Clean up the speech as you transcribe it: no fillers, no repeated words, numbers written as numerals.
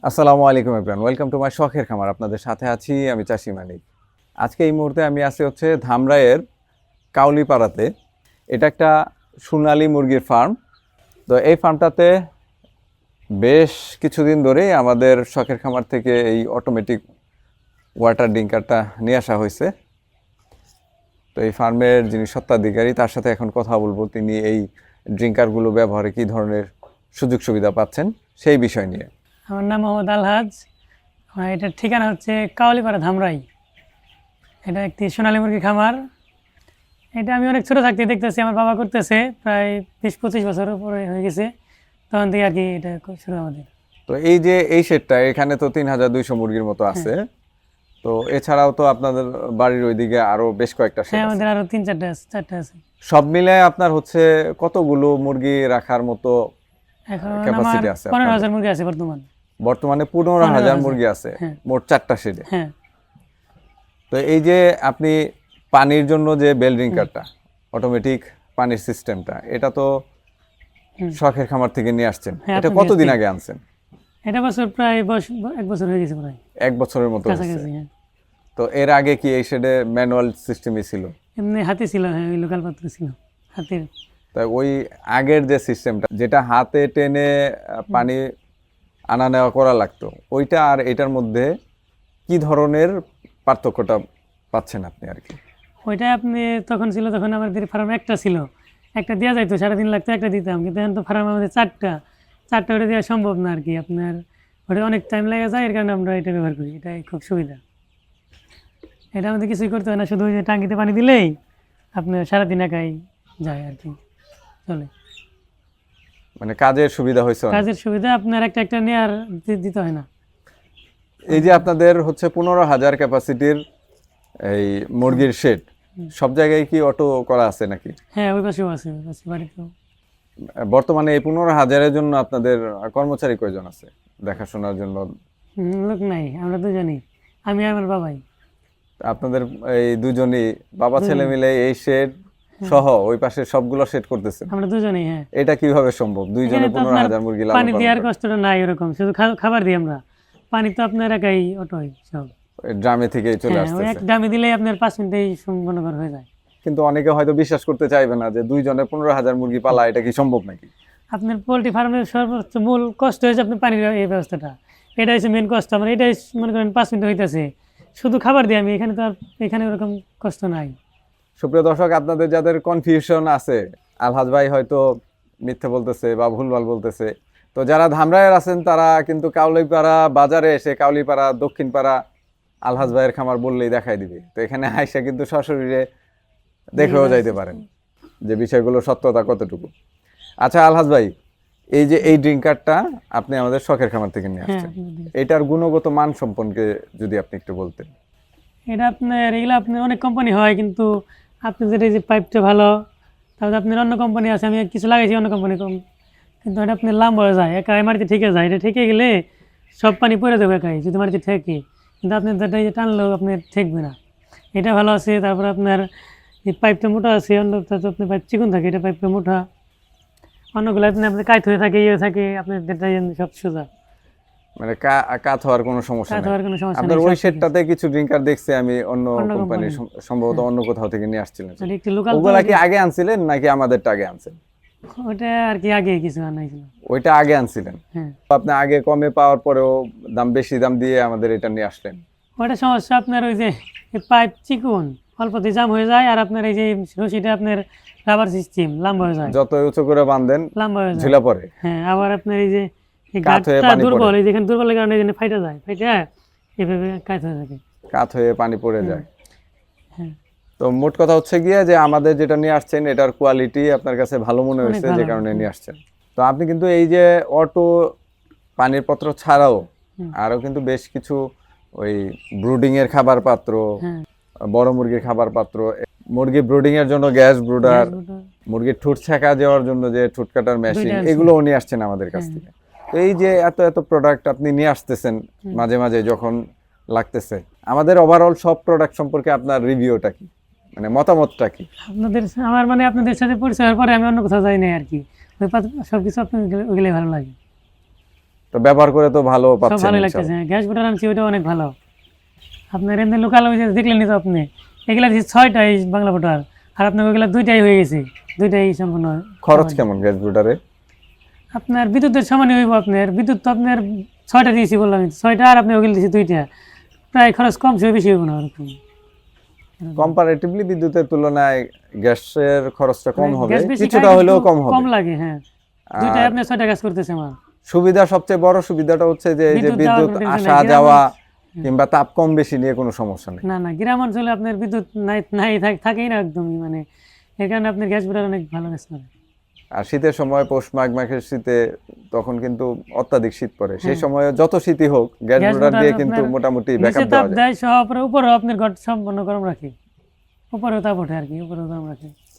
আসসালামু আলাইকুম everyone, welcome to my শখের খামার। আপনাদের সাথে আছি আমি চাষি মানিক। আজকে এই মুহূর্তে আমি আছি হচ্ছে ধামরাইয়ের কাউলিপাড়াতে। এটা একটা সোনালী মুরগির ফার্ম। তো এই ফার্মটাতে বেশ কিছুদিন ধরেই আমাদের শখের খামার থেকে এই অটোমেটিক ওয়াটার ড্রিঙ্কারটা নিয়ে আসা হয়েছে। তো এই ফার্মের যিনি স্বত্বাধিকারী তার সাথে এখন কথা বলবো, তিনি এই ড্রিঙ্কারগুলো ব্যবহারে কী ধরনের সুযোগ সুবিধা পাচ্ছেন সেই বিষয় নিয়ে। আমার নাম মোহাম্মদ আলহাজ। এটার ঠিকানা হচ্ছে কাওয়ালিপাড়া ধামরাই। এটা একটি সোনালী মুরগি খামার। এটা আমি অনেক ছোটো থাকতে দেখতেছি, আমার বাবা করতেছে, প্রায় 20-25 বছর উপরে হয়ে গেছে, তখন থেকে আর কি এটা শুরু আমাদের। তো এই যে এই শেডটা, এখানে তো 3200 মুরগির মতো আছে। তো এছাড়াও তো আপনাদের বাড়ির ওইদিকে আরো বেশ কয়েকটা শেড হ্যাঁ, আছে। আমাদের আরো 3-4টা আছে। সব মিলে আপনার হচ্ছে কতগুলো মুরগি রাখার মতো এখন আমার ক্যাপাসিটি আছে? 15,000 মুরগি আছে বর্তমানে 15,000 মুরগি আছে, হ্যাঁ। মোট 4টা শেডে। হ্যাঁ, তো এই যে আপনি পানির জন্য যে বেল ড্রিঙ্কারটা, অটোমেটিক পানির সিস্টেমটা, এটা তো শখের খামার থেকে নিয়ে আসছেন। হ্যাঁ, এটা কতদিন আগে আনছেন? এটা বছর প্রায় 1 বছর হয়ে গেছে, প্রায় 1 বছরের মতো হয়েছে। কাছাকাছি। হ্যাঁ, তো এর আগে কি এই শেডে ম্যানুয়াল সিস্টেমই ছিল? এমনি হাতে ছিল। হ্যাঁ, ওই লোকাল পাত্র ছিল হাতের। তাই ওই আগের যে সিস্টেমটা, যেটা হাতে টেনে পানি আনা নেওয়া করা লাগতো, ওইটা আর এটার মধ্যে কি ধরনের পার্থক্যটা পাচ্ছেন আপনি আর কি? ওইটা আপনি তখন ছিল, তখন আমাদের ফার্ম একটা ছিল, একটা দেওয়া যাইতো, 3.5 লাগতো একটা দিতাম, কিন্তু এখন তো ফার্ম আমাদের 4টা ওটা দেওয়া সম্ভব না আর কি। আপনার ওটা অনেক টাইম লেগে যায়, এর কারণে আমরা এটা ব্যবহার করি। এটাই খুব সুবিধা। এটা আমাদের কিছুই করতে হয় না, শুধু ওই যে টাঙ্কিতে পানি দিলেই আপনার সারাদিন একাই যায় আর কি, চলে। মানে কাজের সুবিধা হয়েছে অনেক। কাজের সুবিধা, আপনার একটা নিয়ে আর দিতে হয় না। এই যে আপনাদের হচ্ছে 15,000 ক্যাপাসিটির এই মুরগির শেড, সব জায়গায় কি অটো করা আছে নাকি? হ্যাঁ, ওই পাশেও আছে, ওই পাশে বাড়িতেও। বর্তমানে এই 15,000-এর জন্য আপনাদের কর্মচারী কয়জন আছে দেখাশোনার জন্য? লোক নাই, আমরা দুজনই, আমি আর আমার বাবাই। আপনাদের এই দুজনই বাবা ছেলে মিলে এই শেড সহ ওই পাশে সবগুলো সেট করতেছেন? আমরা দুজনেই। হ্যাঁ, এটা কিভাবে সম্ভব? দুইজনে 15,000 মুরগি লালন পানি পালন দেওয়ার করেন? কষ্টটা নাই ওরকম, শুধু খাবার দিই আমরা। পানি তো আপনার একাই অটোই সব। ওই ড্রামে থেকেই চলে হ্যাঁ, ওই এক আসতেছে। দামে দিলেই আপনার 5 মিনিটেই সম্পন্ন করা হয়ে যায়। কিন্তু অনেকে হয়তো বিশ্বাস করতে চাইবে না যে দুইজনে 15,000 মুরগি পালা এটা কি সম্ভব নাকি? আপনার পোলট্রি ফার্মের সর্বোচ্চ মূল কষ্ট হয়েছে আপনার পানির এই ব্যবস্থাটা। এটা হচ্ছে মেন কষ্ট আমার। এটাই মনে করেন 5 মিনিট হইতেছে, শুধু খাবার দিই আমি। এখানে তো আর এখানে ওরকম কষ্ট নাই। সুপ্রিয় দর্শক, আপনাদের যাদের কনফিউশন আছে, আলহাজ ভাই হয়তো মিথ্যে বলতেছে বা ভুলভাল বলতেছে, তো যারা ধামরাইয়ের আছেন তারা কিন্তু কাউলিপাড়া বাজারে এসে, কাউলিপাড়া দক্ষিণপাড়া আলহাজ ভাইয়ের খামার বললেই দেখাই দিবে। তো এখানে আইসা কিন্তু সশরীরে দেখেও যাইতে পারেন যে বিষয়গুলো সত্যতা কতটুকু। আচ্ছা আলহাজ ভাই, এই যে এই ড্রিঙ্কারটা আপনি আমাদের শখের খামার থেকে নিয়ে হ্যাঁ, আসছেন, এটার গুণগত মান সম্পর্কে যদি আপনি একটু বলতেন। এটা আপনার এগুলো আপনার অনেক কোম্পানি হয়, কিন্তু আপনাদের এই যে পাইপটা ভালো, তারপরে আপনার অন্য কোম্পানি আছে, আমি কিছু লাগাইছি অন্য কোম্পানি কম, কিন্তু এটা আপনার লাম্বা হয়ে যায়, একাই মাটিতে ঠেকে যায়। এটা ঠেকে গেলে সব পানি পড়ে যাবে একাই যদি মাটিতে ঠেকে, কিন্তু আপনার যেটা এই যে টানলেও আপনার ঠেকবে না। এটা ভালো আছে। তারপরে আপনার এই পাইপটা মোটা আছে, অন্যটা তো আপনার পাইপ চিকন থাকে, এটা পাইপটা মোটা। অন্যগুলো আপনার কাইত হয়ে থাকে, ইয়ে থাকে, আপনার সব সোজা। মানে কাত হওয়ার কোনো সমস্যা কাত নেই। হওয়ার কোনো সমস্যা আপনার নেই। ওই সেটটাতে কিছু ড্রিঙ্কার দেখছি আমি, অন্য অন্য কোম্পানি, কোম্পানি। সম্ভবত অন্য কোথাও থেকে নিয়ে আসছিলেন। আর একটু লোকাল, ওগুলা কি আগে আনছিলেন নাকি আমাদেরটা আগে আনছেন? ওটা আর কি আগে কিছু আনাইছিল। ওইটা আগে আনছিলেন। হ্যাঁ, আপনি আগে কমে পাওয়ার পরেও বেশি দাম দিয়ে আমাদের এটা নিয়ে আসলেন। ওটা সমস্যা আপনার ওই যে পাইপ চিকন, অল্পতে জাম হয়ে যায়, আর আপনার এই যে রশিটা আপনার রাবার সিস্টেম, লম্বা হয়ে যায়। যত উঁচু করে বাঁধেন লম্বা হয়ে যায়, ঝুলা পড়ে। হ্যাঁ। আবার আপনার এই যে কাত হয়ে গাঁটটা পানি দুর্বল, পড়ে। এই যেখানে দুর্বলের কারণে এখানে ফাইটা যায়, এভাবে কাজ হয়ে থাকে। কাত হয়ে পানি পড়ে যায়। হ্যাঁ, তো মোট কথা হচ্ছে গিয়ে যে আমাদের যেটা নিয়ে আসছেন এটার কোয়ালিটি আপনার কাছে ভালো মনে অনেক হয়েছে, যে ভালো। কারণে নিয়ে আসছেন। তো আপনি কিন্তু এই যে অটো পানির পাত্র ছাড়াও আরো কিন্তু বেশ কিছু ওই ব্রুডিং এর খাবার পাত্র, হ্যাঁ, বড় মুরগির খাবার পাত্র, মুরগি ব্রুডিং এর জন্য গ্যাস ব্রুডার, ওটা মুরগির ঠোঁট ছেঁকা দেওয়ার জন্য যে ঠোঁট কাটার মেশিন, দুইটা আছে। এগুলোও নিয়ে আসছেন আমাদের কাছ থেকে। তো এই যে এত এত প্রোডাক্ট আপনি নিয়ে আসতেছেন মাঝে মাঝে যখন লাগতেছে, আমাদের ওভারঅল সব প্রোডাক্ট সম্পর্কে আপনার রিভিউটা কি, মানে মতামতটা কি? আপনাদের আমার মানে আপনাদের সাথে পরিচয় হওয়ার পরে আমি অন্য কোথাও যাই নাই আর কি। ওই সব কিছু আপনার ওইগুলোই ভালো লাগে। তো ব্যবহার করে তো ভালো সব পাচ্ছেন ভালোই ইনশাআল্লাহ। লাগতেছে, গ্যাস বুটার আনছি ওইটা অনেক ভালো। আপনার এমনি লোকাল ওই যে দেখলেন তো আপনি, এগুলা দিচ্ছি 6টাই বাংলা বুটার, আর আপনার ওইগুলা 2টাই হয়ে গেছে, 2টাই সম্পূর্ণ। খরচ কেমন গ্যাস বুটারে? আপনার বিদ্যুতের সমানই হইব, আপনার বিদ্যুৎ তো আপনার 6টা দিয়েছি বললাম, 6টা, আর আপনি ওগুলো দিয়েছি 2টা, প্রায় খরচ কম ছিল, বেশি হইব না ওরকম। কম্পারেটিভলি বিদ্যুতের তুলনায় গ্যাসের খরচটা কম হবে, গ্যাস বেশি কিছুটা খায় হলেও কিন্তু কম হবে। কম লাগে, হ্যাঁ। 2টাই আপনার 6টা কাজ করতেছে আমার। সুবিধা, সবচেয়ে বড় সুবিধাটা হচ্ছে যে এই যে বিদ্যুৎ যাওয়ার বিদ্যুৎ কোনো tension আসা নাই। যাওয়া কিংবা তাপ কম বেশি নিয়ে কোনো সমস্যা নেই। না না, গ্রাম অঞ্চলে আপনার বিদ্যুৎ নাই নাই থাকেই না একদমই, মানে এর কারণে আপনার গ্যাস বুটার অনেক ভালো কাজ করে। আর শীতের সময় পৌষ মাঘ মাসের শীতে তখন কিন্তু অত্যাধিক শীত পড়ে, সেই সময়ে যত শীতই হোক গ্যাস গ্যাস বুটার বুটার দিয়ে কিন্তু আপনার মোটামুটি নিচে ব্যাকআপ তাপ দেওয়া যায়। দেয় সব, উপরেও আপনার ঘর সম্পূর্ণ গরম রাখে, উপরেও তাপ ওঠে আর কি, উপরেও গরম রাখে।